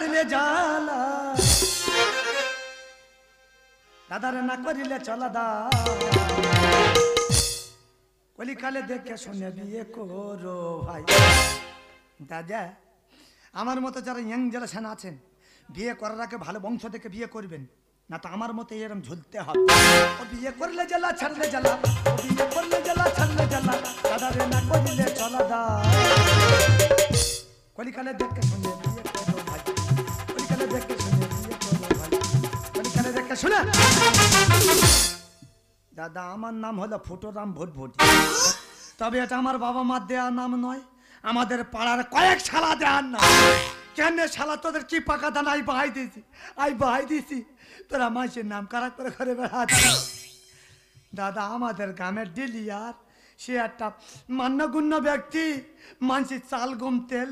ছাড়লে জ্বালা দাদারে না করিলে চলা দা কলিকালে দেখে শুনে বিয়ে করো ভাই দাদা আমার মতো যারা ইয়াং জেনারেশন আছেন বিয়ে করার আগে ভালো বংশ থেকে বিয়ে করবেন না তো আমার মতো এরকম ঝুলতে হবে ও বিয়ে করলে জ্বালা ছাড়লে জ্বালা ও বিয়ে করলে জ্বালা ছাড়লে জ্বালা দাদারে না করিলে চলা দা কলিকালে দেখে শুনে বিয়ে করো ভাই কলিকালে দেখে শুনে বিয়ে করো ভাই কলিকালে দেখে শুনে দাদা আমার নাম হলো ফুটোরাম ভুটভুটি তবে এটা আমার বাবা মার দেওয়ার নাম নয় আমাদের পাড়ার কয়েক শালা দেওয়ার নাম কেন শালা তোদের কি পাকা দানা আই বাহাই দিয়েছি তোরা মাসের নাম কারা করে ঘরে বেড়াতে দাদা আমাদের গ্রামের ডিলিয়ার সে একটা মান্যগুণ্য ব্যক্তি মানসির চাল গুম তেল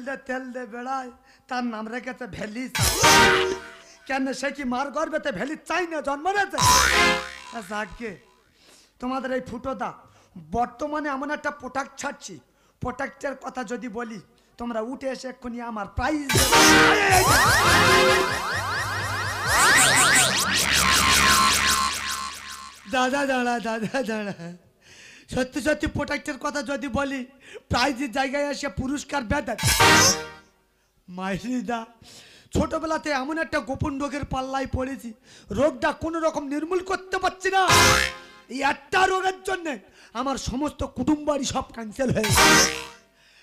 দে বেড়ায় তার নাম রেখেছে ভ্যালি কেন সে কি মার গর্বেতে ভ্যালি চাই না জন্ম নিয়েছে যাকে তোমাদের এই ফুটোদা বর্তমানে এমন একটা প্রোডাক্ট ছাড়ছি প্রোডাক্টের কথা যদি বলি তোমরা উঠে এসে এক্ষুনি আমার প্রাইজ দাদা দাঁড়া সত্যি সত্যি প্রোডাক্টের কথা যদি বলি প্রাইজের জায়গায় এসে পুরস্কার বেঁধে মাইরিদা ছোটবেলাতে এমন একটা গোপন রোগের পাল্লায় পড়েছি রোগটা কোনো রকম নির্মূল করতে পারছি না এই একটা রোগের জন্য আমার সমস্ত কুটুমবাড়ি সব ক্যান্সেল হয়ে গেছে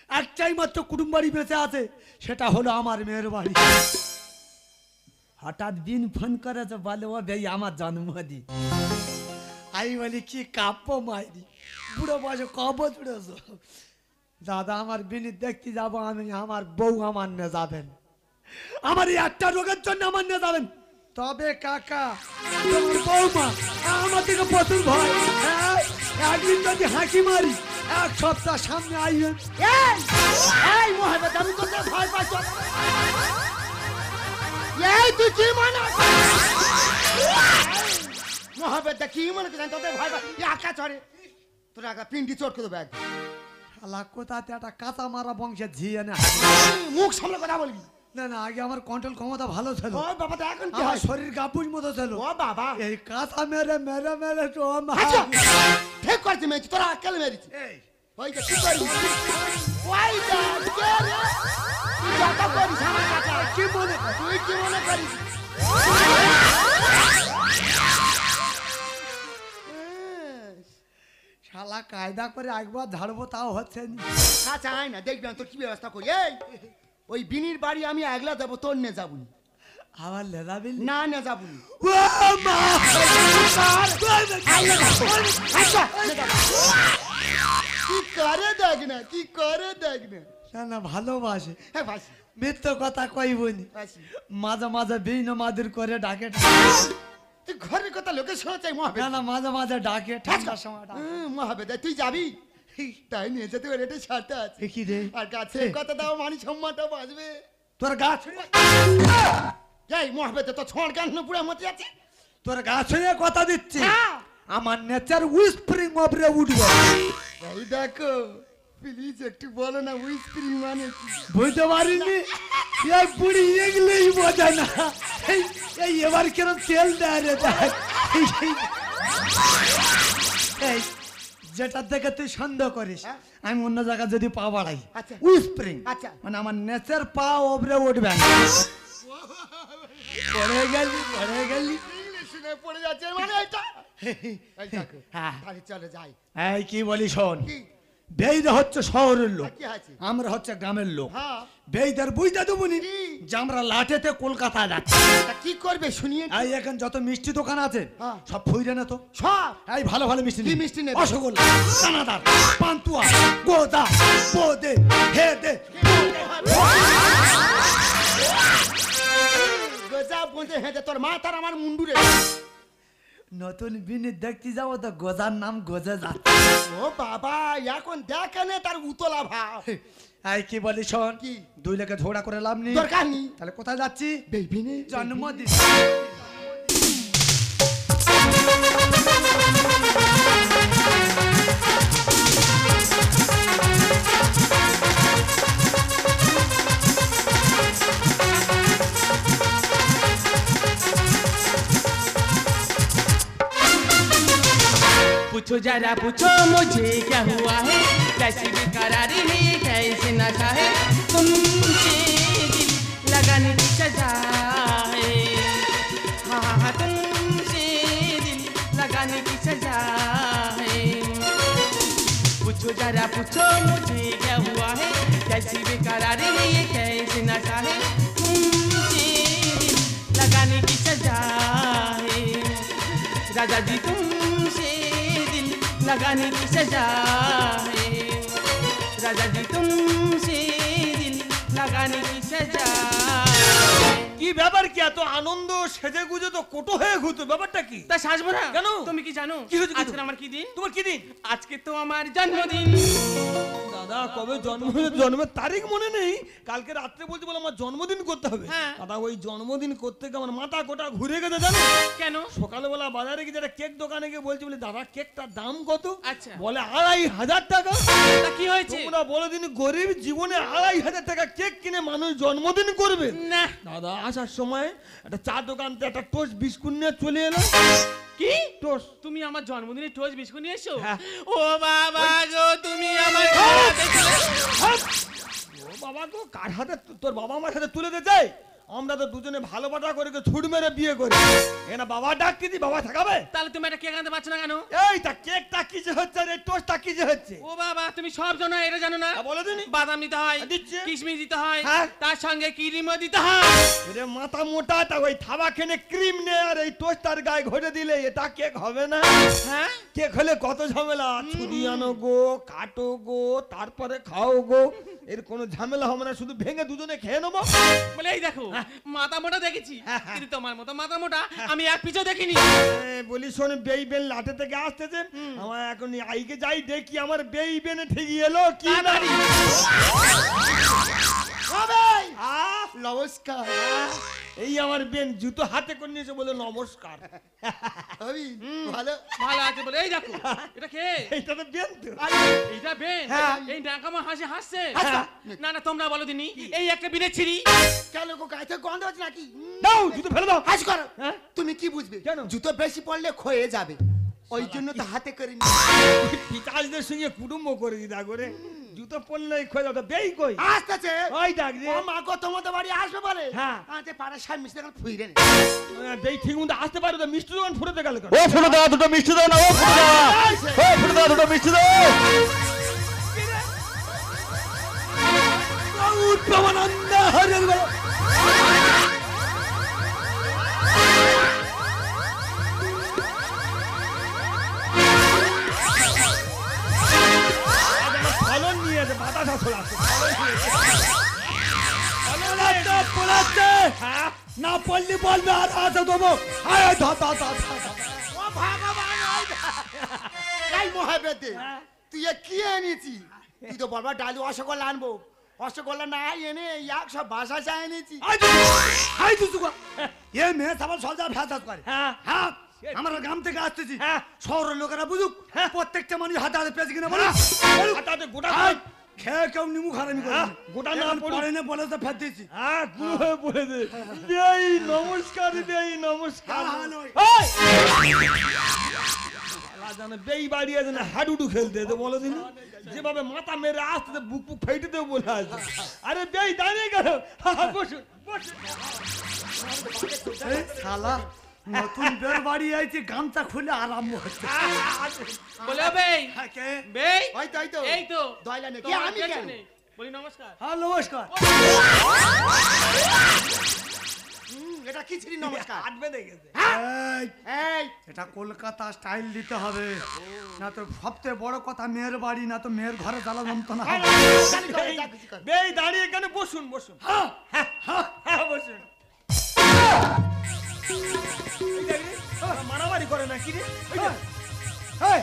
একটাই মাত্র কুটুমবাড়ি বেঁচে আছে সেটা হলো আমার মেয়ের বাড়ি হঠাৎ দিন ফোন করেছে বলে ও ভাই আমার জন্মদিন আমি বলি কি কাব্য মাইরি বুড়ো বয়সে কব জুড়েছ দাদা আমার বিনি দেখতে যাবো আমি আমার বউ আমার নিয়ে যাবেন আমার এই একটা রোগের জন্য আমার নিয়ে যাবেন তবে কাকা বৌমা আমার দিকে প্রচুর ভয় একদিন যদি হাঁকি মারি এক সপ্তাহ সামনে আইবেন আমি তোকে ভয় পাই তুই কি মনে মহাবেদ কি মনে করেন তোদের ভয় পাই একা চড়ে তোর একা পিন্ডি চটকে দেবে এক কোথাতে একটা কাঁচা মারা বংশের ঝিয়ে না মুখ সামনে কথা বলবি না না আগে আমার কন্ট্রোল ক্ষমতা ভালো ছিল ও বাবা তো এখন কি হয় শরীর গাবুর মতো ছিল ও বাবা এই কাঁচা মেরে তো ঠিক করছিস মেয়ে তোরা আকেল মেরেছিস এই ওই যে কি করিস ওই যা কে রে তুই যা করিস আমার কাছে কি মনে তুই কি মনে করিস শালা কায়দা করে একবার ঝাড়বো তাও হচ্ছে না আচ্ছা আয় না দেখবি তোর কি ব্যবস্থা করি এই ওই বিনির বাড়ি আমি একলা যাবো তোর নে যাবো আবার লেজাবি না নে যাবো কি করে দেখ না কি করে দেখ না না ভালোবাসে হ্যাঁ ভাসি মিথ্য কথা কইবনি মাঝে মাঝে বিন মাদুর করে ডাকে তুই ঘরের কথা লোকে শোনা চাই মহাবেদ না না মাঝে মাঝে ডাকে ঠান্ডার সময় ডাকে মহাবেদ তুই যাবি তাই নিয়ে যেতে পারে এটা সাথে আছে কি রে আর গাছে কথা দাও মানি সম্মানটা বাজবে তোর গাছ এই মহাবেদ তো ছড় গান পুরো মতি আছে তোর গাছ হয়ে কথা দিচ্ছি আমার নেচার উইসপ্রিং ওপরে উঠবে এই দেখো প্লিজ একটু বলো না উইসপ্রিং মানে কি বুঝতে পারিনি এই বুড়ি এগুলোই বোঝে না এই এবার কেরম তেল দেয় রে এই যেটা দেখে তুই সন্দেহ করিস আমি অন্য জায়গায় যদি পা বাড়াই উইসপ্রিং মানে আমার নেচার পা ওপরে উঠবে পড়ে গেলি পড়ে যাচ্ছে মানে এটা চলে যাই এই কি বলি শোন বেইদা হচ্ছে শহরের লোক আমরা হচ্ছে গ্রামের লোক বেইদার বুঝতে দেবনি যে আমরা লাঠেতে কলকাতা যাচ্ছি কি করবে শুনিয়ে এই এখন যত মিষ্টি দোকান আছে সব ফুইরে না তো সব এই ভালো ভালো মিষ্টি কি মিষ্টি নেবে রসগোল্লা দানাদার পান্তুয়া গোদা বোদে হেদে গোজা বোদে হেদে তোর মা তার আমার মুন্ডুরে নতুন বিনি দেখতে যাবো তো গোজার নাম গোজা যাচ্ছে ও বাবা এখন দেখেনে তার উতলা ভাব এই কি বলি শোন কি দুই লেগে ঝগড়া করে লাভ নেই দরকার নেই তাহলে কোথায় যাচ্ছি বেবিনে জন্মদিন पूछो जरा पूछो मुझे क्या हुआ है, कैसी बेकरारी है ये कैसे नशा है, तुमसे दिल लगाने की सजा है, हाँ तुमसे दिल लगाने की सजा है। पूछो जरा पूछो मुझे क्या हुआ है, कैसी बेकरारी है ये कैसे नशा है, तुमसे दिल लगाने की सजा है। राजा जी तुमसे दिल लगाने की सजा है, राजा जी तुमसे दिल लगाने की सजा है। কি ব্যাপার কি এত আনন্দ সেজে গুজে তো কোটো হয়ে ঘুরতো ব্যাপারটা কি? তা সাজবো না কেন? তুমি কি জানো কি হয়েছে, কি আজকে হয়েছে? আমার কি দিন? তোমার কি দিন? আজকে তো আমার জন্মদিন। দাদা কবে জন্মের তারিখ মনে নেই, কালকে রাত্রে বলতে বলে আমার জন্মদিন করতে হবে। হ্যাঁ। দাদা ওই জন্মদিন করতে গিয়ে আমার মাথা কোটা ঘুরে গেছে জানো। কেন? সকালবেলা বাজারে গিয়ে একটা কেক দোকানে গিয়ে বলছি বলে দাদা কেকটার দাম কত? আচ্ছা। বলে 2500 টাকা। তা কি হয়েছে? তোমরা বলে দিন গরিব জীবনে 2500 টাকা কেক কিনে মানুষ জন্মদিন করবে? না। দাদা আসার সময় একটা চা দোকান থেকে একটা টোস্ট বিস্কুট নিয়ে চলে এলো। কি টোস্ট? তুমি আমার জন্মদিনে টোস্ট বিস্কুট নিয়ে এসো? হ্যাঁ। ও বাবা গো তুমি আমার খাওয়াতে চলে ও বাবা গো কার হাতে তোর বাবা আমার হাতে তুলে দিতে চাই? আমরা তো দুজনে ভালোবাসা করে ছুট মেরে বিয়ে করি, এনা বাবা ডাক কি বাবা থাকাবে? তাহলে তুমি এটা কেক আনতে পারছো না কেন? এই তা কেকটা কি যে হচ্ছে রে, টোস্টটা কি যে হচ্ছে? ও বাবা তুমি সব জানো এটা জানো না? বলে দিনি বাদাম দিতে হয়, দিচ্ছে। কিশমিশ দিতে হয়, হ্যাঁ। তার সঙ্গে ক্রিমও দিতে হয়। এরে মাথা মোটা, তা ওই থাবা খেনে ক্রিম নে আর এই টোস্টার গায়ে ঘষে দিলে এটা কেক হবে না? হ্যাঁ কেক হলে কত ঝামেলা, ছুরি আনো গো, কাটো গো, তারপরে খাও গো, এর কোনো ঝামেলা হবে না, শুধু ভেঙে দুজনে খেয়ে নেবো। বলে এই দেখো মাথা মোটা দেখেছি, কিন্তু তোমার মতো মাথা মোটা আমি এক পিছু দেখিনি। বলি শোন বেই বেন লাটে থেকে আসতেছে, আমার এখন আইকে যাই দেখি আমার বেই বেনে ঠিক এলো কি না। তাড়াতাড়ি। নমস্কার। এই আমার বেন জুতো হাতে করে নিয়েছে বলে নমস্কার। আমি ভালো। ভালো আছে বলে এই দেখো এটা কে? এইটা তো বেন তো। এইটা বেন? হ্যাঁ। এই নাকামা হাসি হাসছে। আচ্ছা। না না তোমরা বলো দিনি এই একটা বিনে ছিড়ি। কেন গো গায়ে থেকে গন্ধ হচ্ছে নাকি? দাও জুতো ফেলে দাও। হাস করো। হ্যাঁ? তুমি কি বুঝবে? কেন? জুতো বেশি পড়লে ক্ষয়ে যাবে, ওই জন্য তো হাতে করে নি। পিতাজদের সঙ্গে কুটুম্ব করে দিদা করে জুতো পরলেই খোঁজা তো বেই কই আসতেছে। ওই ডাক রে। ও মা গো তোমাদের বাড়ি আসবে বলে। হ্যাঁ। আতে পাড়া সব মিশে গেল ফুইরে নে। বেই ঠিক মতো আসতে পারো তো, মিষ্টি দোকান ফুটে গেল কেন? ও ফুটো দাও দুটো মিষ্টি দাও না, ও ফুটো দাও, ও ফুটো দাও দুটো মিষ্টি দাও। উৎপমানন্দ হরে বল। ফলন নিয়ে আছে বাতাসা ছড়াচ্ছে। হ্যাঁ? না পড়লি বলবে আর হাতে দেবো। আয় ধা ধা ধা ধা। ও ভগবান ওই কাই মহাবেতে তুই এ কি এনেছি? তুই তো বলবা ডালি রসগোল্লা আনবো, রসগোল্লা না এনে এক সব বাসা চাই এনেছি। হাই দুসু গো এ মেয়ে সবার সজা ফেসাদ করে। হ্যাঁ। হ্যাঁ আমরা গ্রাম থেকে আসতেছি, হ্যাঁ। শহরের লোকেরা বুঝুক, প্রত্যেকটা মানুষ হাতে হাতে পেয়েছে কিনা বলে হাতাতে গোটা খেয়ে কেউ নিমু খারামি করে হ্যাঁ, গোটা না পড়ে- পরে না বলে তো ফের দিয়েছি। হ্যাঁ গুরু হয়ে পড়ে দে। দেই নমস্কার, দেই নমস্কার। হ্যাঁ, নয়। ওই! শালা জানে বেই বাড়ি আছে না হাডুডু খেলতে তো বলো দিন, যেভাবে মাথা মেরে আসতে বুক বুক ফাইটে দেবো বলে আছে। আরে বেই দাঁড়িয়ে গেল। বসুন বসুন। এই শালা নতুন বের বাড়ি আইছে, গামছা খুলে আরাম হচ্ছে। বলে বেই হ্যাঁ, কে? বেই ওই তো, ওই তো। এই তো দয়লা নেই। তোমার কে আমি কেন? পেছনে। বলি নমস্কার। হ্যাঁ নমস্কার। এটা কি ছিলি নমস্কার? হাত বেঁধে গেছে। এই, এই এটা কলকাতা স্টাইল দিতে হবে, না তো সবচেয়ে বড় কথা মেয়ের বাড়ি, না তো মেয়ের ঘরে জ্বালা যন্ত্রণা হবে। জানি করে, যা খুশি কর। বেই দাঁড়িয়ে কেন? বসুন বসুন। হ্যাঁ হ্যাঁ বসুন। এই দেখ রে, মারামারি করে না কি রে? ওই দেখ। এই,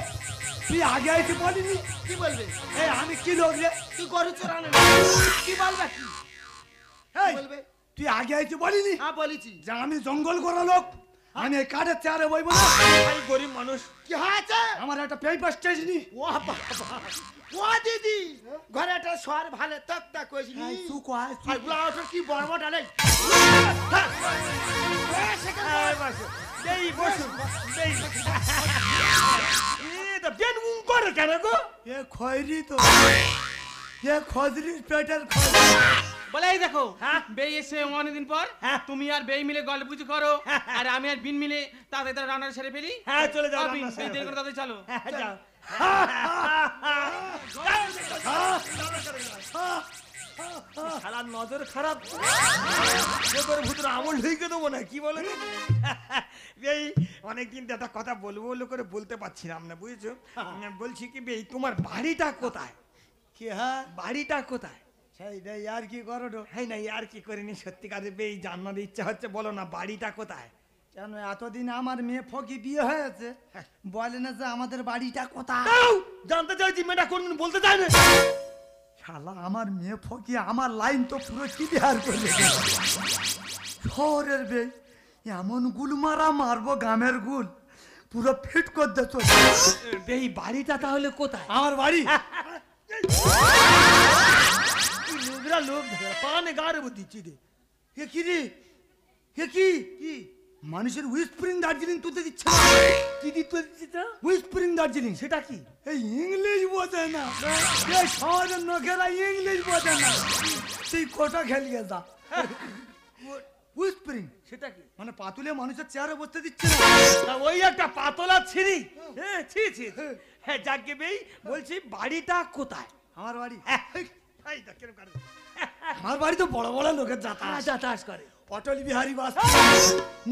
তুই আগে আইতে বলিনি? কি বলবে? এই আমি কি লোক রে? তুই গরু চড়ানো কি বলবে? কি এই, বলবে? তুই আগে আইতে বলিনি হ্যাঁ বলেছি। যে আমি জঙ্গল করা লোক, আমি এই কাঠের চেয়ারে বইবো না? ভাই গরিব মানুষ। কি হয়েছে? আমার একটা পেপার স্টেশনি। ও বাবা, ও দিদি ঘরে একটা সর ভালো তক তক কইছি নি। তুই কয় আর ব্লাউজের কি বড় ডালে। এই বসুন। বেই বসুন। বেই। এই তো কেন গো? এ খয়রি তো, এ খজরির পেটের খয়রি। বলে এই দেখো হ্যাঁ? বেই এসে অনেকদিন পর হ্যাঁ। তুমি আর বেই মিলে গল্প গুজব করো আর আমি আর বিন মিলে তাড়াতাড়ি তাড়াতাড়ি রান্নাটা সেরে ফেলি। হ্যাঁ, চলে যাও, বিন রান্না সেরে বেই দেরি করে তাড়াতাড়ি চলো। হ্যাঁ, যাও। শালার নজর খারাপ, এ করে ভূতের আমল ঢুকে দেবো না, কি বলে? এই অনেকদিন একটা কথা বলবো বলে করে বলতে পারছিলাম না, বুঝেছো? বলছি কি বেই, তোমার বাড়িটা কোথায়? কি হ্যাঁ বাড়িটা কোথায়? সেই রে আর কি করো তো? হ্যাঁ না, আর কি করিনি, সত্যিকারে বেই জানার ইচ্ছা হচ্ছে, বলো না বাড়িটা কোথায়? কেন এতদিন আমার মেয়ে ফকি বিয়ে হয়েছে, বলে না যে আমাদের বাড়িটা কোথায়? দাও, জানতে চাইছি মেয়েটা কোনদিন বলতে চায় না। শালা আমার মেয়ে ফকি আমার লাইন তো পুরো ক্লিয়ার করে দিল। শহরের বে এমন গুল মারা মারবো, গ্রামের গুল পুরো ফিট করতে চলে। বেই বাড়িটা তাহলে কোথায়? আমার বাড়ি লোকরা লোক ধরে পানে গাড়ে দিচ্ছি রে। এ কি রে, এ কি কি মানুষের হুইসপ্রিং দার্জিলিং তুলতে দিচ্ছে না। কি দিতে দিচ্ছি তা? হুইসপ্রিং দার্জিলিং সেটা কি? এই ইংলিশ বোঝে না, এই শহরের লোকেরা ইংলিশ বোঝে না। তুই কোটা খেলিয়ে যা। হুইসপ্রিং সেটা কি? মানে পাতুলে মানুষের চেয়ারে বসতে দিচ্ছে না। তা ওই একটা পাতলা ছিরি। হ্যাঁ, ছি ছি। হ্যাঁ, যাকে বেই বলছি বাড়িটা কোথায়? আমার বাড়ি, হ্যাঁ, এই দেখ কিরম করে। আমার বাড়ি তো বড় বড় লোকের হ্যাঁ, যাতায়াত। যাতায়াত করে। অটল বিহারী বাজপেয়ী,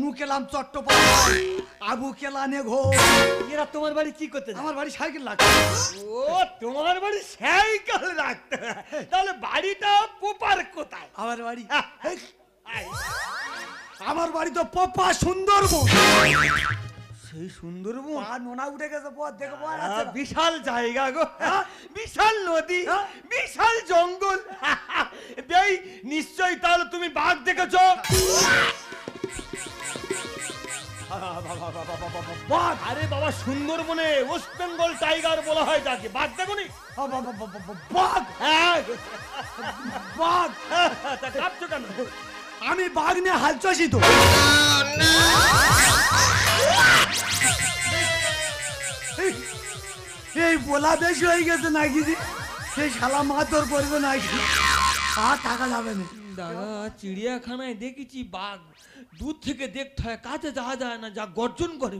মুকেলাম চট্টোপাধ্যায়, আবু কেলানে ঘোষ। এরা তোমার বাড়ি কি করতে যায়? আমার বাড়ি সাইকেল লাগবে। ও, তোমার বাড়ি সাইকেল রাখতে হয়। তাহলে বাড়িটা পোপার কোথায়? আমার বাড়ি, আয়, আমার বাড়ি তো পপা সুন্দরবন। সেই সুন্দরবন? আর নোনা উঠে গেছে, পথ দেখে পথ আছে না। বিশাল জায়গা গো, বিশাল নদী, হ্যাঁ? বিশাল জঙ্গল। বেই নিশ্চয়ই তাহলে তুমি বাঘ দেখেছো? বাঘ? আরে বাবা, সুন্দরবনে ওয়েস্ট বেঙ্গল টাইগার বলা হয় যাকে, বাঘ দেখোনি? বাঘ, হ্যাঁ, বাঘ, তা কাঁপছো কেন? আমি বাঘ নিয়ে হাল চাষি তো। এই বলা বেশি হয়ে গেছে নাকি রে? সেই শালা মারধর করবে নাকি? আর টাকা যাবে না। দাদা, চিড়িয়াখানায় দেখেছি বাঘ, দূর থেকে দেখতে হয়, কাছে যাওয়া যায় না, যা গর্জন করে।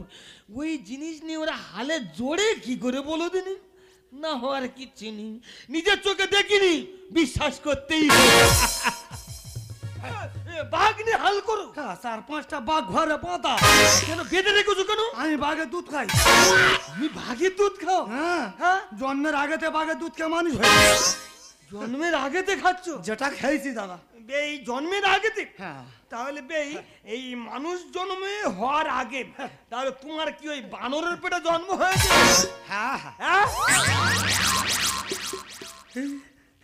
ওই জিনিস নিয়ে ওরা হালে জোরে কি করে বলো দিনি? না হওয়ার কিচ্ছু নেই, নিজের চোখে দেখিনি, বিশ্বাস করতেই হবে। বাঘ নিয়ে হাল করো? হ্যাঁ, 4-5টা বাঘ ঘরে বাঁধা। কেন বেঁধে রেখেছো কেন? আমি বাঘের দুধ খাই। তুমি বাঘের দুধ খাও? হ্যাঁ, হ্যাঁ, জন্মের আগেতে বাঘের দুধ খেয়ে মানুষ হয়েছে। জন্মের আগেতে খাচ্ছ? যেটা খেয়েছি দাদা। এই জন্মের আগেতে? হ্যাঁ, তাহলে বেই এই মানুষ জন্মে হওয়ার আগে তাহলে তোমার কি ওই বানরের পেটে জন্ম হয়েছে? হ্যাঁ, হ্যাঁ। হ্যাঁ,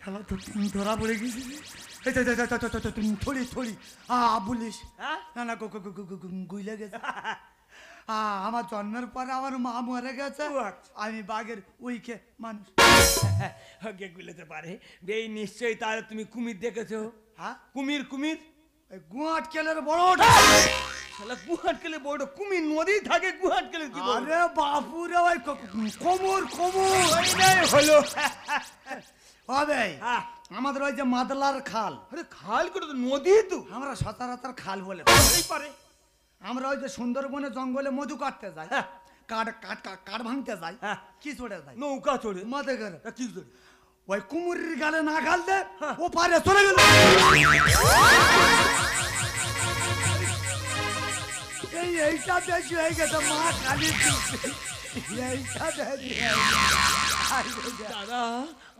খেলা তো ধরা পড়ে গেছি। থড়ি থড়ি বলিস। হ্যাঁ? না না, গুইলে গেছে। আমার জন্মের পরে আমার মা মরে গেছে, আমি বাঘের উইকে মানুষ। ওকে গুলেতে পারে। বেই নিশ্চয়ই তাহলে তুমি কুমির দেখেছো? হ্যাঁ, কুমির কুমির গুয়াট কেলের বড়। শালা গুহাট কেলে বড় কুমির নদী থাকে, গুহাট কেলে কি বড়? আরে বাপুরে, ওই কোমর কোমর ওই নাই হলো। হবে। হ্যাঁ। আমাদের ওই যে মাদলার খাল, আরে খাল করে তো নদী তো আমরা সচরাচর খাল বলে। হতেই পারে। আমরা ওই যে সুন্দরবনে জঙ্গলে মধু কাটতে যাই, হ্যাঁ। কাঠ ভাঙতে যাই, হ্যাঁ। কি চড়ে যাই নৌকা চড়ে? মাঝে করে তা কি চড়ে? ওই কুমুরির গালে না খাল দে, ও পারে চলে গেল। এইটা বেশি হয়ে গেছে, মা কালী এইটা বেশি হয়ে গেছে। দাদা,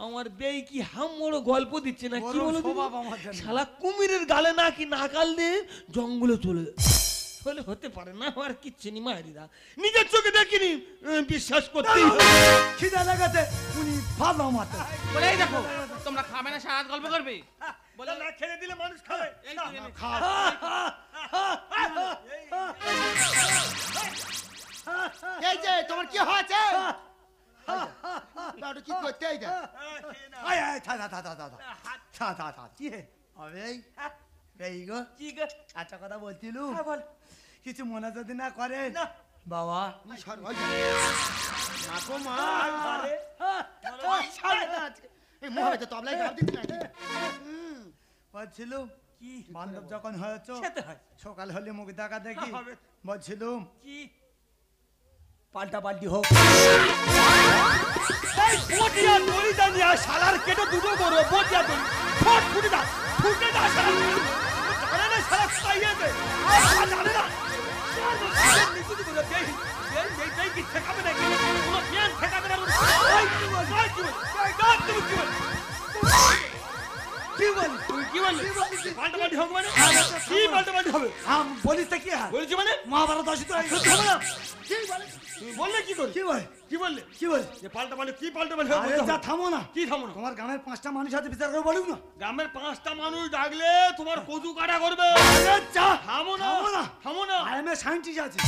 আমার বেই কি হাম বড় গল্প দিচ্ছে না, কি বড় বলো স্বভাব আমার জন্য। শালা কুমিরের গালে নাকি নাকাল দিয়ে জঙ্গলে চলে যায়। বলে হতে পারে না, আমার কিচ্ছু নি মায়েরিদা, নিজের চোখে দেখিনি, বিশ্বাস করতেই হবে। খিদা লাগাতে উনি ভালো মাতে। বলে এই দেখো তোমরা খাবে না, সারা রাত গল্প করবে? বলে না খেলে দিলে মানুষ খাবে। এই না, তো এনে। এই যে তোমার কি হয়েছে? দাদু কি করতে এইটা? আয় আয়, থা থা থা থা থা থা থা থা কি হে হবে? এই গো কি গো? একটা কথা বলছিল, হ্যাঁ, বল। কিছু মনে যদি না করে, না। বাবা নি সর ওই যা। মা গো মা এই মোহে তো তবলাই গাল দিচ্ছি নাকি বলছিলুম কি বান্ধব যখন হয়েছ খেতে হয় সকাল হলে মুখ দেখা দেখি হবে। বলছিলুম কি পাল্টা পাল্টি হোক। এই বটিয়া দড়ি জানি আর শালার কেটে দুটো করো বটিয়া দড়ি ফট ফুটে দাও ফুটে দাও শালা জানে না শালা খাইয়ে দে জানে না নিচু করে দেই দেই কি ঠেকাবে না কোনো জ্ঞান ঠেকাবে না ওই কি বল কি বল তুমি কি বল কি বলি তুই কি বললি পাল্টা পাল্টি হোক মানে কি পাল্টা পাল্টি হবে আম বলিস তা কি হয় বলছি মানে মহাভারত অসিত সত্যি হবে না তুই বললে কি করে কি বল কি বললে কি বল যে পাল্টা পাল্টি কি পাল্টা পাল্টি হবে আরে যা থামো না কি থামো না তোমার গ্রামের 5টা মানুষ আছে বিচার করে বলুক না গ্রামের 5টা মানুষ ডাকলে তোমার কচু কাটা করবে আরে যা থামো না থামো না থামো না আই এম এ সায়েন্টিস্ট আছে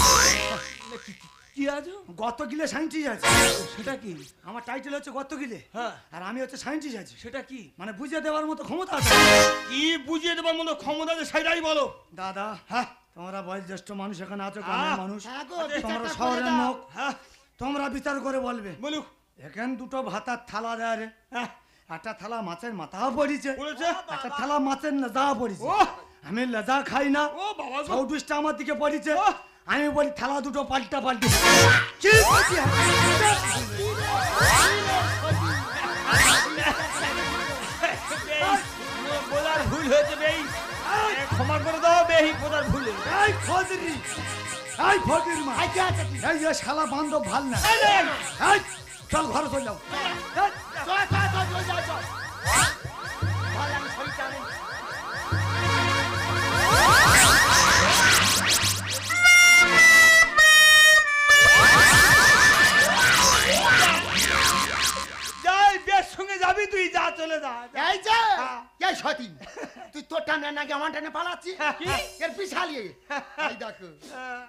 কি আছে গত গিলে সায়েন্টিস্ট আছে সেটা কি আমার টাইটেল হচ্ছে গত গিলে হ্যাঁ আর আমি হচ্ছে সায়েন্টিস্ট আছি সেটা কি মানে বুঝিয়ে দেওয়ার মতো ক্ষমতা আছে কি বুঝিয়ে দেবার মতো ক্ষমতা আছে সেটাই বলো দাদা হ্যাঁ তোমরা বয়োজ্যেষ্ঠ মানুষ এখানে আছো হ্যাঁ। গ্রামের মানুষ হ্যাঁ গো তোমরা বিচারটা করে শহরের দাও। লোক হ্যাঁ তোমরা বিচার করে বলবে বলুক এখানে দুটো ভাতার থালা দেয় রে হ্যাঁ একটা থালা মাছের মাথাও পড়িছে বলেছে একটা থালা মাছের লেজাও পড়িছে ও আমি লেজা খাই না ও বাবা গো। চৌটুসটা আমার দিকে পড়িছে ওহ! আমি বলি থালা দুটো পাল্টা পাল্টি কি বলছি? বোঝার ভুল হয়েছে বেই ক্ষমা করে দাও বেহি বোঝার ভুল হয়েছে। এই ফজরি এই ফকির মা আই কি আছে কি এই যে শালা বান্ধব ভাল না এই নে, এই চল ঘরে চল যাও এই, চল চল চল ভালো আমি শরীরটা নেই যাই বেশ সঙ্গে যাবি তুই যা চলে যা যা। এই যে এই সতীন তুই তোর টানে নাকি আমার টানে পালাচ্ছি কি? এর পিছালিয়ে এই দেখো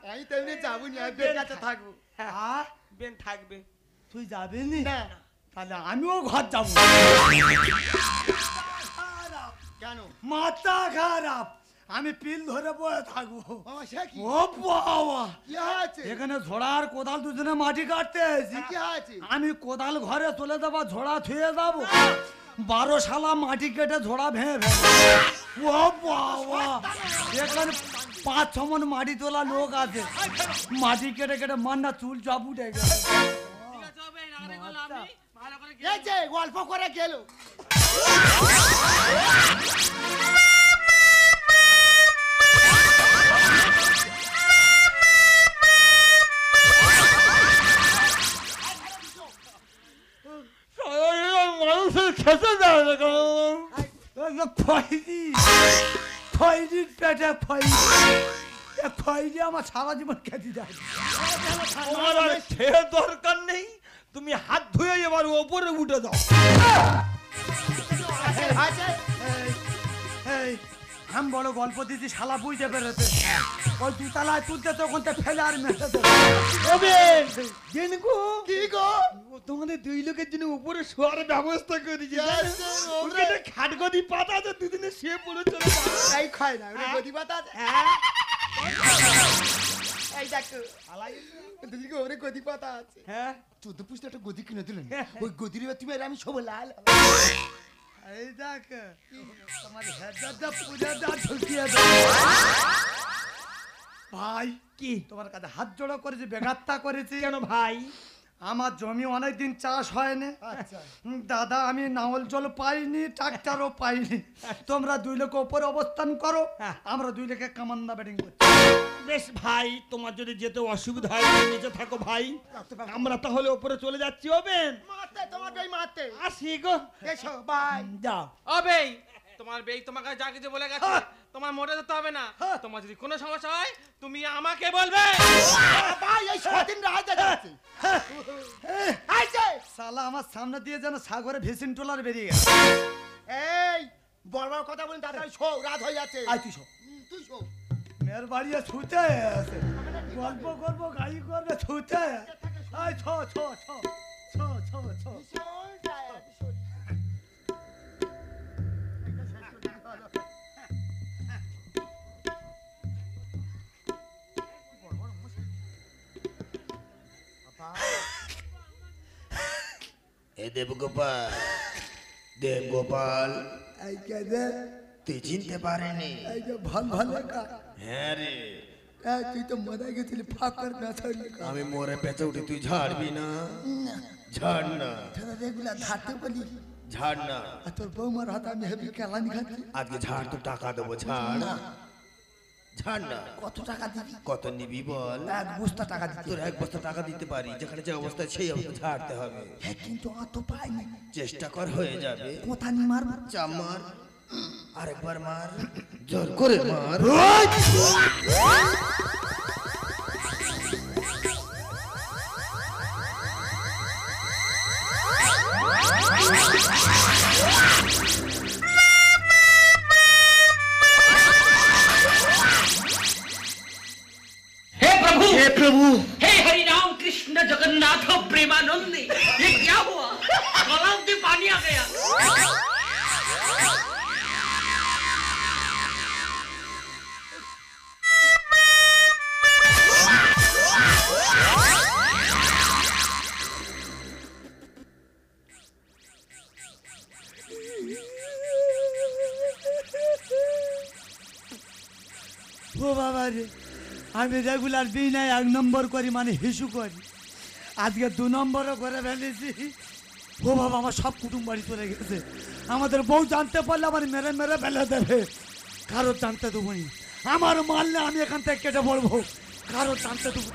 আমি তেমনি যাবো না আমি বেকাতে থাকবো আ, বেন থাকবে তুই যাবি নি না তাহলে আমিও ঘর যাবো কেন মাথা খারাপ আমি পিল ধরে বয়ে থাকবো ও সে কি ও বাবা কি হয়েছে এখানে ঝোড়ার কোদাল দুজনে মাটি কাটতে এসেছি কি হয়েছে আমি কোদাল ঘরে তুলে দেবো ঝোড়া থুয়ে যাবো 12 শালা মাটি কেটে ঝোড়া ভেঙে ফেলে ও বাবা এখানে 5-6 মন মাটি তোলা লোক আছে মাটি কেটে কেটে মান্না চুল চাপ উঠে গেছে এই যে গল্প করে গেল মানুষের খেতে যায় না কেন? খয়রির পেটে খয়রি আমার সারা জীবন খেতে যায় তোমার আর খেয়ে দরকার নেই তুমি হাত ধুয়ে এবার ওপরে উঠে যাও আছে এই আমি বড় গল্প দিচ্ছি শালা বুঝতে পেরেছে ওই দুতলায় তুলতে তখন তো ফেলে আর মেরে দেবে কি গো তোমাদের দুই লোকের জন্য উপরে শোয়ার ব্যবস্থা করেছি খাটগদি পাতা আছে দুদিনে শুয়ে পড়ে চলে যাবে। এই খায় না ওরে গদি পাতা আছে এই দেখো দিদিকে ওরে গদি পাতা আছে হ্যাঁ 14 পুষ্টা একটা গদি কিনে দিলেন ওই গদির এবার তুমি আর আমি সব লাল এই দেখ তোমার হেডটা পুজো দা ঢুকিয়ে দে ভাই কি তোমার কাছে হাত জোড়া করেছি বেগাত্তা করেছি কেন ভাই আমার জমি অনেকদিন চাষ হয়নি আচ্ছা দাদা আমি নাওল জল পাইনি ট্রাক্টরও পাইনি তোমরা দুই লোক ওপরে অবস্থান করো হ্যাঁ। আমরা দুই লোকে কামান্না ব্যাটিং করছি বেশ ভাই তোমার যদি যেতে অসুবিধা হয় তুমি নিচে থাকো ভাই আমরা তাহলে উপরে চলে যাচ্ছি হবেন মারতে তোমার গাই মারতে আসি গো এসো বাই যাও ও বেই তোমার বেই তোমাকে যা কিছু বলে গেছে তোমার মোটে যেতে হবে না তোমার যদি কোনো সমস্যা হয় তুমি আমাকে বলবে ভাই এই সদিন রাজা যাচ্ছে এই যে শালা আমার সামনে দিয়ে যেন সাগরে ভেসিন টোলার বেরিয়ে গেছে এই বড় বড় কথা বলেন দাদা শো রাত হয়ে যাচ্ছে আয় তুই শো তুই শো মেয়ের বাড়ি ছুটে আছে গল্প করবো গাড়ি করবে ছুটে আয় ছ ছ ছ ছ ছ ছ ভীষণ যায়, ভীষণ। এটা শেষ করে দিতে হলো। এ দেবগোপাল, দেবগোপাল, এই কে দে তুই চিনতে পারেনি? এই যে ভাল ভাল লেখা হ্যাঁ রে, তুই তো মরে গেছিলি ফাঁকার ব্যথা লেখা আমি মরে পেঁচে উঠি, তুই ঝাড়বি না? ঝাড় না, তোরা রেগুলার ধারতে বলি ঝাড় না। আর তোর বৌমার হাতে আমি হেবি কেলানি খাচ্ছি আজকে ঝাড় তো টাকা দেবো, ঝাড় ঝাড় না। কত টাকা দিবি কত নিবি বল? এক বস্তা টাকা দিতে তোর এক বস্তা টাকা দিতে পারি, যেখানে যে অবস্থায় সেই অবস্থা ঝাড়তে হবে। হ্যাঁ কিন্তু অত পাইনি চেষ্টা কর, হয়ে যাবে। কোথা নি মারবো চাপ মার, আরেকবার মার, জোর করে মার। हे प्रभु, हे प्रभु, हे हरि राम कृष्ण जगन्नाथ प्रेमानंदी, ये क्या हुआ? गला में पानी आ गया। ও বাবা রে, আমি রেগুলার বিনায় 1 নম্বর করি, মানে হিসু করি, আজকে 2 নম্বরও করে ফেলেছি। ও বাবা, আমার সব কুটুম বাড়ি চলে গেছে। আমাদের বউ জানতে পারলে আমার মেরে মেরে ফেলে দেবে। কারো জানতে দেবো নি, আমার মারলে আমি এখান থেকে কেটে পড়বো, কারো জানতে দেবো।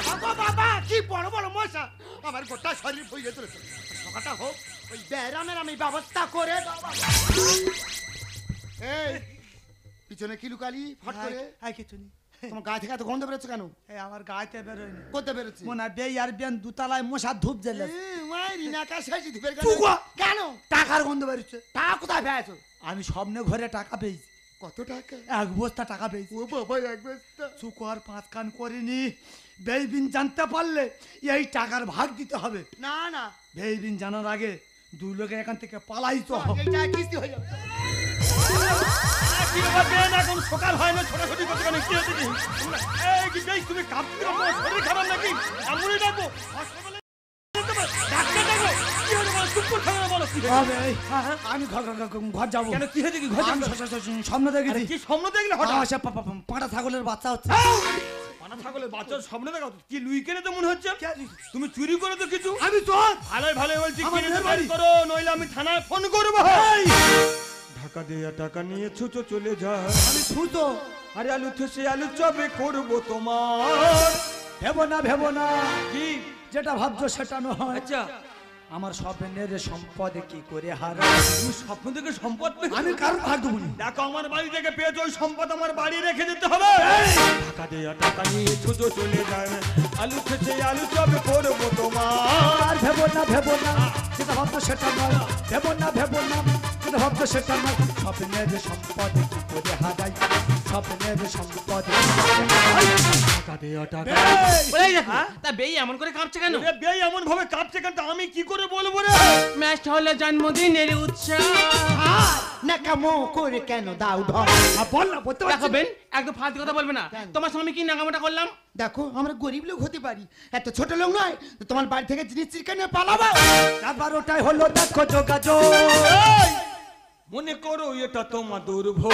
বাবা বাবা, কি বড় বড় মশা, আমার গোটা শরীর ভুইয়ে চলেছে। সকালটা হোক, ওই ব্যারামের আমি ব্যবস্থা করে দাও বাবা। এই পিছনে কি লুকালি ফট করে? কিছু নেই, তোমার গা থেকে এত গন্ধ বেরোচ্ছে কেন? এই আমার গায়েতে বেরোয়নি, করতে বেরোচ্ছে মনে হয় বেই আর বিয়ান দুতলায় মশা ধূপ জ্বেলে মাইরি না কা শেষ ধুপের চুপ কর। কেন? টাকার গন্ধ বেরোচ্ছে। টাকা কোথায় পেয়েছো? আমি স্বপ্নে ঘরে টাকা পেয়েছি, কত টাকা? 1 বস্তা টাকা পেয়েছি। ও বাবা, এক বস্তা। চুকর 5 কান করিনি, বেইবিন জানতে পারলে এই টাকার ভাগ দিতে হবে। না না, বেইবিন জানার আগে 2 লোকে এখান থেকে পালাই তো হবে। এইটা কিস্তি হয়ে যাবে। কি ব্যাপার বেন, এখন সকাল হয় না, ছোটাছুটি করতে কেন? কি হয়েছে কি? এই কি বেশ, তুমি কাঁপতে তোমার শরীর খারাপ নাকি? এমনই ডাকবো হাসপাতালে, ডাক্তার ডাকবো। কি হয়েছে বলো, চুপ করে থাকো না, বলো কি হয়েছে? হবে, আমি ঘর যাবো। কেন, কি হয়েছে কি? ঘর আমি যাবে? স্বপ্ন আরে দেখেছি, কি স্বপ্ন দেখলে হঠাৎ? সে পাটা ছাগলের বাচ্চা হচ্ছে। পানা ছাগলের বাচ্চার স্বপ্ন দেখা কি লুই কেনে তো মনে হচ্ছে? তুমি চুরি করে তো কিছু? আমি চোর। ভালোই ভালোই বলছি, আমার কিনে মেয়ের বাড়ি বাড়ি। করো, নইলে আমি থানায় ফোন করবো। ঢাকা দিয়ে টাকা নিয়ে ছুচো চলে যায়। আমি ছুতো, আরে আলু থেসে আলু চবে করবো তোমার। ভেবো না কি? যেটা ভাবছো সেটা নয়। আচ্ছা, আমার স্বপ্নের সম্পদ কি করে হারা, তুমি স্বপ্ন থেকে সম্পদ পেয়েছো? আমি কারণ ভাগ দেবো না। দেখো, আমার বাড়ি থেকে পেয়েছো, ওই সম্পদ আমার বাড়ি রেখে দিতে হবে। টাকা দিয়ে টাকা নিয়ে ছুচো চলে যায়, আলু থেসে আলু চবে করবো তোমার। আর ভেবো না যেটা ভাবছো সেটা নয়। ভেবো না যেটা ভাবছো সেটা নয়। স্বপ্নের সম্পদ কি করে হারাই, স্বপ্নের সম্পদ টাকা দিয়ে টাকা। বলেই দেখো, তা বেই এমন করে কাঁপছে কেন? ওরে বেই এমন ভাবে কাঁপছে কেন, তা আমি কি করে বলবো রে? ম্যাচটা হলো জন্মদিনের উৎসব। না কামো করে কেন দাও ধর? বল না, বলতে দেখো পারছি। বেন, একদম ফালতু কথা বলবে না। কেন? তোমার সঙ্গে আমি কি নাগামোটা করলাম? দেখো, আমরা গরিব লোক হতে পারি, এত ছোট লোক নয় তো তোমার বাড়ি থেকে জিনিস চিরকে নিয়ে পালাবো। রাত 12টায় হলো দেখো যোগাযোগ। এই, মনে করো এটা তোমার দুর্ভোগ।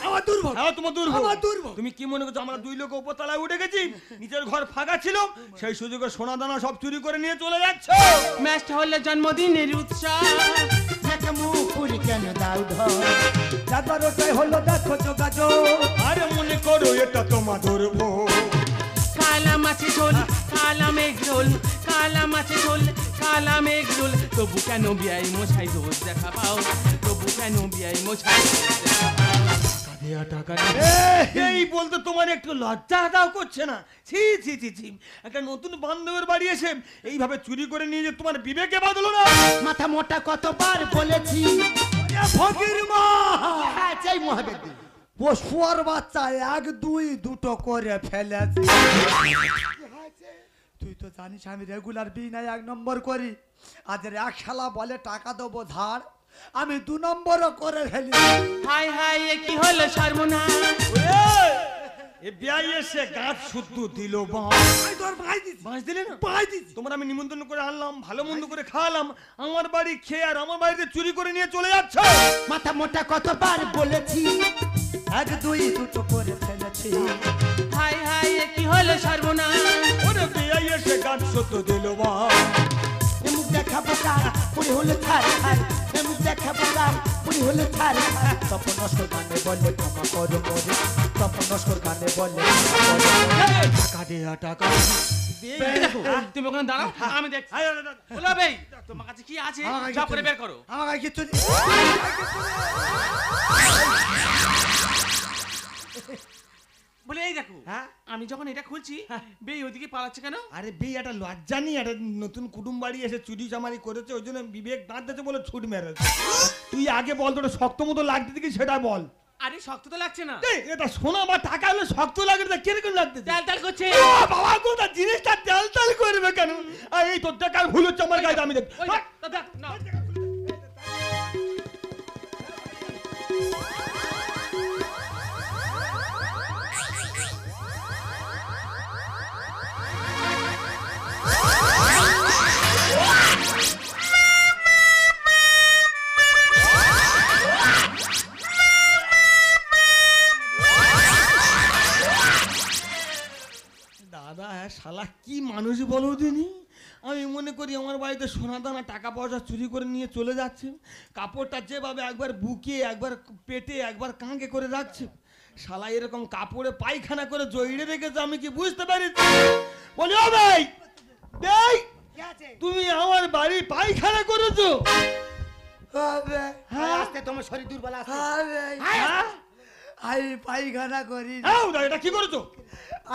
আমার দুর্ভোগ, হ্যাঁ, তোমার দুর্ভোগ। আমার দুর্ভোগ। তুমি কি মনে করছো আমরা 2 লোক উপরতলায় উঠে গেছি, নিজের ঘর ফাঁকা ছিল, সেই সুযোগে সোনা দানা সব চুরি করে নিয়ে চলে যাচ্ছে? ম্যাচটা হলো জন্মদিনের উৎসব। না কামো করে কেন দাও ধর? রাত 12টায় হলো দেখো যোগাযোগ। আরে মনে করো এটা তোমার দুর্ভোগ। কালা মাছে ঝোল, কালা মেঘ রোল, কালা মাছে ঝোল, কালা মেঘ রোল। তবু কেন বিয়াই মশাই রোজ দেখা পাও? তবু কেন বিয়াই মশাই রোজ দেখা পাও? এই বলতে তোমার একটু লজ্জা দাও করছে না? ছি ছি ছি ছি, একটা নতুন বান্ধবের বাড়ি এসে এইভাবে চুরি করে নিয়ে যে তোমার বিবেকে বাঁধলো না? মাথা মোটা কতবার বলেছি। ফকির মা, হ্যাঁ, চাই মহাবেদি। ও শুয়ার বাচ্চা 1 2 2টো করে ফেলেছে। তুই তো জানিস আমি রেগুলার বিনায় 1 নম্বর করি, আজ এক শালা বলে টাকা দেবো ধার, আমি 2 নম্বরও করে ফেলি। হাই হাই, এ কি হলো সর্বনাশ? এ বিয়াই এসে গাছ শুদ্ধ দিল তোর ভাই দিস বাঁশ দিলে না ভাই দিস তোমার আমি নিমন্ত্রণ করে আনলাম ভালো মন্দ করে খাওয়ালাম আমার বাড়ি খেয়ে আর আমার বাড়িতে চুরি করে নিয়ে চলে যাচ্ছ মাথা মোটা কতবার বলেছি, এক দুই দুটো করে ফেলেছি। হাই হাই এ কি হলো সর্বনাশ, ওরে বিয়াই এসে গাছ শুদ্ধ দিল এ মুখ দেখাবো কার পুরি হলো ছাড় ছাড়, এ মুখ দেখাবো কার পুরি হলো ছাড় ছাড়। তপন নস্কর গানে বলে ক্ষমা করো মরে, তপন নস্কর গানে বলে টাকা দেয়া টাকা। এই দেখো, তুমি ওখানে দাঁড়াও, আমি দেখছি। বলো ভাই, তোমার কাছে কি আছে আমার যা কাছে করে বের করো। আমার গায়ে কিচ্ছু নেই। বলে এই দেখো, হ্যাঁ? আমি যখন এটা খুলছি বেই ওদিকে পালাচ্ছে কেন? আরে বে একটা লজ্জা নেই একটা নতুন কুটুম বাড়ি এসে চুরি চামারি করেছে ওই জন্য বিবেক দাঁড়াচ্ছে বলে ছুট মেরেছে তুই আগে বল তোর শক্ত মতো লাগতে দেখি সেটা বল আরে শক্ত তো লাগছে না, এই, এটা সোনা বা টাকা হলে শক্ত লাগে না কিরকম লাগতেছে তেল তেল করছে। বাবা কোথা জিনিসটা তেল তেল করবে কেন আর এই তোর টাকা ভুল হচ্ছে আমার গায়ে আমি দেখ ওই দেখ, দেখ, না। দাদা শালা কি মানুষ বলো দিনি আমি মনে করি আমার বাড়িতে সোনা দানা টাকা পয়সা চুরি করে নিয়ে চলে যাচ্ছে কাপড়টা যেভাবে একবার বুকে একবার পেটে একবার কাঁকে করে রাখছে শালা এরকম কাপড়ে পায়খানা করে জড়িয়ে রেখেছে আমি কি বুঝতে পারিনি বলি ও ভাই ভাই তুমি আমার বাড়ি পায়খানা করেছো হবে হ্যাঁ আস্তে তোমার শরীর দুর্বল আছে। হবে হ্যাঁ আমি পায়খানা করি না। হ্যাঁ দাদা, এটা কি করেছো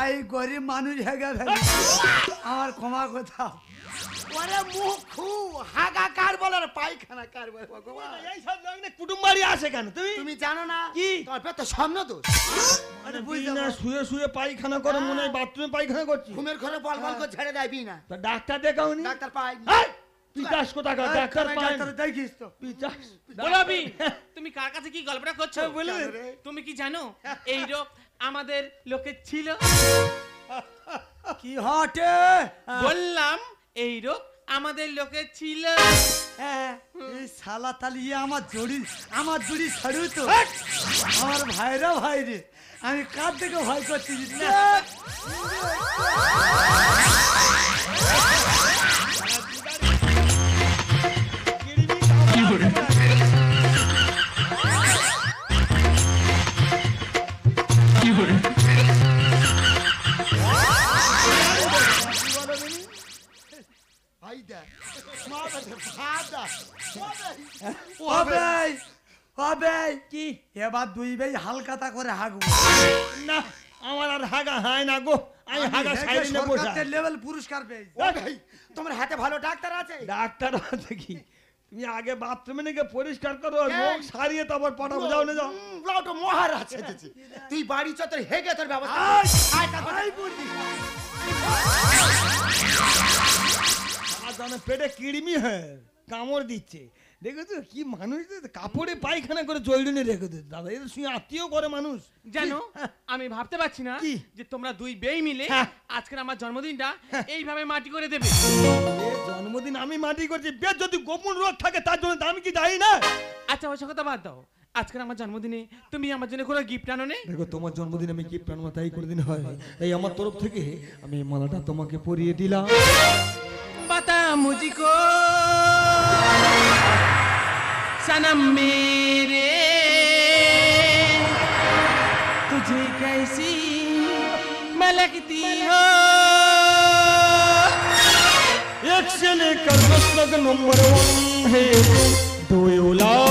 আমি গরিব মানুষ হেগে ফেলি আমার ক্ষমা কোথাও। ওরে মুখ খু হাগা কার বলে আর পায়খানা কার বলে ভগবান। এই সব লোক কুটুম বাড়ি আসে কেন তুমি তুমি জানো না কি? তোমার পেট তো স্বপ্ন দোষ। আরে বুঝি না শুয়ে শুয়ে পায়খানা করে মনে হয় বাথরুমে পায়খানা করছি ঘুমের ঘরে বল বল করে ছেড়ে দেয় না, তা ডাক্তার দেখাওনি ডাক্তার পাই এই, পিচাস কোথাকার ডাক্তার পায় না। ডাক্তার দেখিস তো। পিচাস বলো আবি, তুমি কার কাছে কি গল্পটা করছো? হ্যাঁ, বলে দে। তুমি কি জানো এই রোগ আমাদের লোকে ছিল? কি হটে বললাম এই রোগ আমাদের লোকে ছিল। এই শালা তালিয়ে আমার জড়ি ছাড়ু তো আমার ভাইরা ভাই রে আমি কার থেকে ভয় করছি না ভাই দেখ মা দেখ ভাত দেখ হবে হবে কি এবার দুই ভাই হালকাতা করে হাগবো না আমার আর হাগা হয় না গো আমি হাগা সাইডে বসা লেভেল পুরস্কার পেয়েছি। ও ভাই তোমার হাতে ভালো ডাক্তার আছে? ডাক্তার আছে কি তুমি আগে বাথরুমে নিয়ে পরিষ্কার করো এই। রোগ সারিয়ে তারপর পাঠাবো যাও না যাও ব্লাউটো মহারাজ ছেড়েছি তুই বাড়ি চত্বর হেগে তোর ব্যবস্থা কর। আয় তারপর আর জানো পেটে কিড়মি হয় কামড় দিচ্ছে দেখেছো কি মানুষ কাপড়ে পায়খানা করে জলডুনে রেখেছে দাদা এটা শুয়ে আত্মীয় করে মানুষ জানো আমি ভাবতে পারছি না কি? যে তোমরা দুই বেই মিলে হ্যাঁ। আজকের আমার জন্মদিনটা এইভাবে মাটি করে দেবে। এ জন্মদিন আমি মাটি করছি বেশ যদি গোপন রোগ থাকে তার জন্য তো আমি কি দায়ী না আচ্ছা ওইসব কথা বাদ দাও, আজকের আমার জন্মদিনে তুমি আমার জন্য কোনো গিফট আনো নে? দেখো তোমার জন্মদিন আমি গিফট আনবো তাই করে দিন হয় এই আমার তরফ থেকে আমি এই মালাটা তোমাকে পরিয়ে দিলাম बता मुझको सनम मेरे तुझे कैसी मलकती हो एक से लेकर 10 तक नंबर 1 है दो औलाद